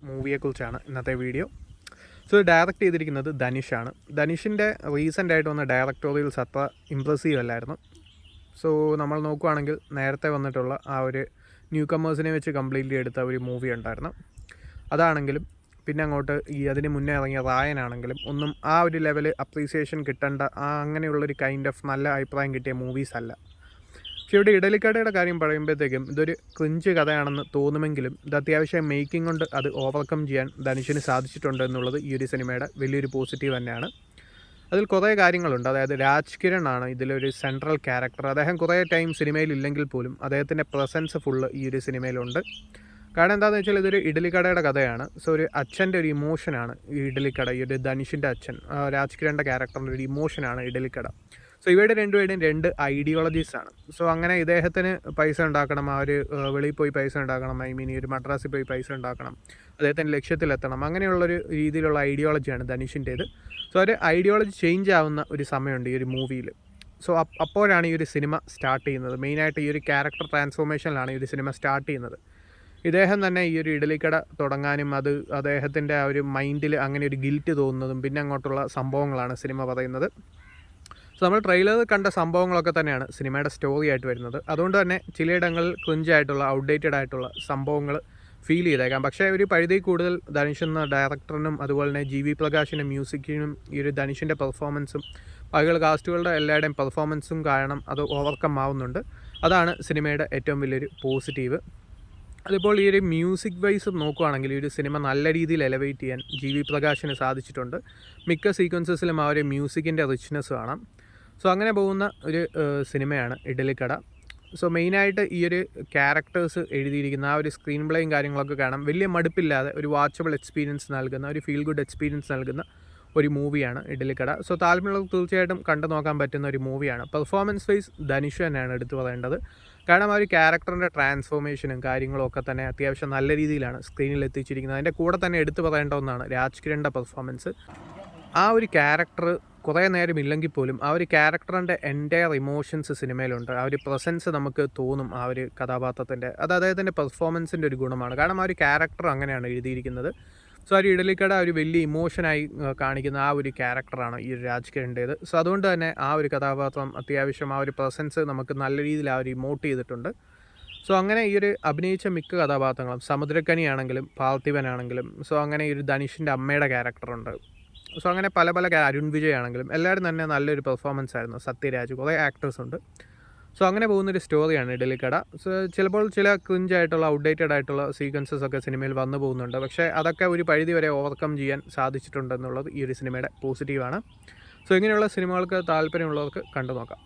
മൂവിയെക്കുറിച്ചാണ് ഇന്നത്തെ video. So direct ചെയ്തിരിക്കുന്നത് ധനുഷാണ്. ധനുഷിൻ്റെ റീസെൻ്റായിട്ട് വന്ന ഡയറക്ടോറിയൽസ് അത്ര ഇമ്പ്രസീവ് അല്ലായിരുന്നു. സോ നമ്മൾ നോക്കുകയാണെങ്കിൽ നേരത്തെ വന്നിട്ടുള്ള ആ ഒരു ന്യൂ കമേഴ്സിനെ വെച്ച് കംപ്ലീറ്റ്ലി എടുത്ത ഒരു മൂവി ഉണ്ടായിരുന്നു. അതാണെങ്കിലും പിന്നെ അങ്ങോട്ട് അതിന് മുന്നേ ഇറങ്ങിയ റായനാണെങ്കിലും ഒന്നും ആ ഒരു ലെവൽ അപ്രീസിയേഷൻ കിട്ടേണ്ട അങ്ങനെയുള്ളൊരു കൈൻഡ് ഓഫ് നല്ല അഭിപ്രായം കിട്ടിയ മൂവീസ് അല്ല. പക്ഷേ ഇവിടെ ഇഡലിക്കടയുടെ കാര്യം പറയുമ്പോഴത്തേക്കും ഇതൊരു ക്രിഞ്ച് കഥയാണെന്ന് തോന്നുമെങ്കിലും ഇത് അത്യാവശ്യം മേക്കിംഗ് കൊണ്ട് അത് ഓവർകം ചെയ്യാൻ ധനുഷിന് സാധിച്ചിട്ടുണ്ട് എന്നുള്ളത് ഈ ഒരു സിനിമയുടെ വലിയൊരു പോസിറ്റീവ് തന്നെയാണ്. അതിൽ കുറേ കാര്യങ്ങളുണ്ട്. അതായത് രാജ് കിരൺ ആണ് ഇതിലൊരു സെൻട്രൽ ക്യാരക്ടർ. അദ്ദേഹം കുറേ ടൈം സിനിമയിൽ ഇല്ലെങ്കിൽ പോലും അദ്ദേഹത്തിൻ്റെ പ്രസൻസ് ഫുള്ള് ഈ ഒരു സിനിമയിലുണ്ട്. കാരണം എന്താണെന്ന് വെച്ചാൽ ഇതൊരു ഇഡലിക്കടയുടെ കഥയാണ്. സോ ഒരു അച്ഛൻ്റെ ഒരു ഇമോഷനാണ് ഈ ഇഡലിക്കട. ഈ ഒരു ധനുഷിൻ്റെ അച്ഛൻ രാജ് കിരണിൻ്റെ ക്യാരക്ടറിൻ്റെ ഒരു ഇമോഷനാണ് ഇഡലിക്കട. സോ ഇവരുടെ രണ്ടുപേരുടെയും രണ്ട് ഐഡിയോളജീസാണ്. സോ അങ്ങനെ ഇദ്ദേഹത്തിന് പൈസ ഉണ്ടാക്കണം, ആ ഒരു വെളിയിൽ പോയി പൈസ ഉണ്ടാക്കണം, ഈ ഒരു മദ്രാസിൽ പോയി പൈസ ഉണ്ടാക്കണം, അദ്ദേഹത്തിൻ്റെ ലക്ഷ്യത്തിലെത്തണം, അങ്ങനെയുള്ളൊരു രീതിയിലുള്ള ഐഡിയോളജിയാണ് ധനുഷിൻ്റേത്. സോ ഒരു ഐഡിയോളജി ചേഞ്ച് ആവുന്ന ഒരു സമയമുണ്ട് ഈ ഒരു മൂവിയിൽ. സോ അപ്പോഴാണ് ഈ ഒരു സിനിമ സ്റ്റാർട്ട് ചെയ്യുന്നത്. മെയിനായിട്ട് ഈ ഒരു ക്യാരക്ടർ ട്രാൻസ്ഫോർമേഷനിലാണ് ഈ ഒരു സിനിമ സ്റ്റാർട്ട് ചെയ്യുന്നത്. ഇദ്ദേഹം തന്നെ ഈ ഒരു ഇഡലിക്കട തുടങ്ങാനും അത് അദ്ദേഹത്തിൻ്റെ ആ ഒരു മൈൻഡിൽ അങ്ങനെ ഒരു ഗിൽറ്റ് തോന്നുന്നതും പിന്നെ അങ്ങോട്ടുള്ള സംഭവങ്ങളാണ് സിനിമ പറയുന്നത്. സോ നമ്മൾ ട്രെയിലറിൽ കണ്ട സംഭവങ്ങളൊക്കെ തന്നെയാണ് സിനിമയുടെ സ്റ്റോറി ആയിട്ട് വരുന്നത്. അതുകൊണ്ട് തന്നെ ചിലയിടങ്ങളിൽ ക്രിഞ്ചായിട്ടുള്ള ഔട്ട്ഡേറ്റഡ് ആയിട്ടുള്ള സംഭവങ്ങൾ ഫീൽ ചെയ്തേക്കാം. പക്ഷേ ഒരു പരിധി കൂടുതൽ ധനുഷ് എന്ന ഡയറക്ടറിനും അതുപോലെ തന്നെ ജി വി പ്രകാശിൻ്റെ മ്യൂസിക്കിനും ഈ ഒരു ധനുഷിൻ്റെ പെർഫോമൻസും ബാക്കിയുള്ള കാസ്റ്റുകളുടെ എല്ലാവരുടെയും പെർഫോമൻസും കാരണം അത് ഓവർകം ആവുന്നുണ്ട്. അതാണ് സിനിമയുടെ ഏറ്റവും വലിയൊരു പോസിറ്റീവ്. അതിപ്പോൾ ഈ ഒരു മ്യൂസിക് വൈസ് നോക്കുകയാണെങ്കിൽ ഈ ഒരു സിനിമ നല്ല രീതിയിൽ എലവേറ്റ് ചെയ്യാൻ ജി വി പ്രകാശിന് സാധിച്ചിട്ടുണ്ട്. മിക്ക സീക്വൻസസിലും ആ ഒരു മ്യൂസിക്കിൻ്റെ റിച്ച്നെസ് കാണാം. സോ അങ്ങനെ പോകുന്ന ഒരു സിനിമയാണ് ഇഡലിക്കട. സോ മെയിനായിട്ട് ഈ ഒരു ക്യാരക്ടേഴ്സ് എഴുതിയിരിക്കുന്ന ആ ഒരു സ്ക്രീൻ പ്ലേയും കാര്യങ്ങളൊക്കെ കാണാം. വലിയ മടുപ്പില്ലാതെ ഒരു വാച്ചബിൾ എക്സ്പീരിയൻസ് നൽകുന്ന, ഒരു ഫീൽ ഗുഡ് എക്സ്പീരിയൻസ് നൽകുന്ന ഒരു മൂവിയാണ് ഇഡലിക്കട. സോ താല്പര്യമുള്ളവർക്ക് തീർച്ചയായിട്ടും കണ്ടു നോക്കാൻ പറ്റുന്ന ഒരു മൂവിയാണ്. പെർഫോമൻസ് വൈസ് ധനുഷ് തന്നെയാണ് എടുത്തു പറയേണ്ടത്. കാരണം ആ ഒരു ക്യാരക്ടറിൻ്റെ ട്രാൻസ്ഫോർമേഷനും കാര്യങ്ങളും ഒക്കെ തന്നെ അത്യാവശ്യം നല്ല രീതിയിലാണ് സ്ക്രീനിൽ എത്തിച്ചിരിക്കുന്നത്. അതിൻ്റെ കൂടെ തന്നെ എടുത്തു പറയേണ്ട ഒന്നാണ് രാജ് കിരണിൻ്റെ പെർഫോമൻസ്. ആ ഒരു ക്യാരക്ടർ കുറേ നേരം ഇല്ലെങ്കിൽ പോലും ആ ഒരു ക്യാരക്ടറിൻ്റെ എൻ്റയർ ഇമോഷൻസ് സിനിമയിലുണ്ട്. ആ ഒരു പ്രസൻസ് നമുക്ക് തോന്നും ആ ഒരു കഥാപാത്രത്തിൻ്റെ. അത് അദ്ദേഹത്തിൻ്റെ പെർഫോമൻസിൻ്റെ ഒരു ഗുണമാണ്. കാരണം ആ ഒരു ക്യാരക്ടർ അങ്ങനെയാണ് എഴുതിയിരിക്കുന്നത്. സോ ആ ഒരു ഇഡലിക്കട ഒരു വലിയ ഇമോഷനായി കാണിക്കുന്ന ആ ഒരു ക്യാരക്ടറാണ് ഈ രാജ് കിരണിൻ്റേത്. സോ അതുകൊണ്ട് തന്നെ ആ ഒരു കഥാപാത്രം അത്യാവശ്യം ആ ഒരു പ്രസൻസ് നമുക്ക് നല്ല രീതിയിൽ ആ ഒരു ഇമോട്ട് ചെയ്തിട്ടുണ്ട്. സോ അങ്ങനെ ഈ ഒരു അഭിനയിച്ച മിക്ക കഥാപാത്രങ്ങളും സമുദ്രക്കനിയാണെങ്കിലും പാർത്ഥിവനാണെങ്കിലും സോ അങ്ങനെ ഈ ഒരു ധനുഷിൻ്റെ അമ്മയുടെ ക്യാരക്ടറുണ്ട്. സോ അങ്ങനെ പല അരുൺ വിജയ് ആണെങ്കിലും എല്ലാവരും തന്നെ നല്ലൊരു പെർഫോമൻസ് ആയിരുന്നു. സത്യരാജ്, കുറേ ആക്ടേഴ്സ് ഉണ്ട്. സോ അങ്ങനെ പോകുന്നൊരു സ്റ്റോറിയാണ് ഇഡലിക്കട. സോ ചിലപ്പോൾ ചില ക്രിഞ്ചായിട്ടുള്ള ഔട്ട്ഡേറ്റഡ് ആയിട്ടുള്ള സീക്വൻസസ് ഒക്കെ സിനിമയിൽ വന്നു പോകുന്നുണ്ട്. പക്ഷേ അതൊക്കെ ഒരു പരിധി വരെ ഓവർകം ചെയ്യാൻ സാധിച്ചിട്ടുണ്ടെന്നുള്ളത് ഈ ഒരു സിനിമയുടെ പോസിറ്റീവാണ്. സോ ഇങ്ങനെയുള്ള സിനിമകൾക്ക് താല്പര്യമുള്ളവർക്ക് കണ്ടു നോക്കാം.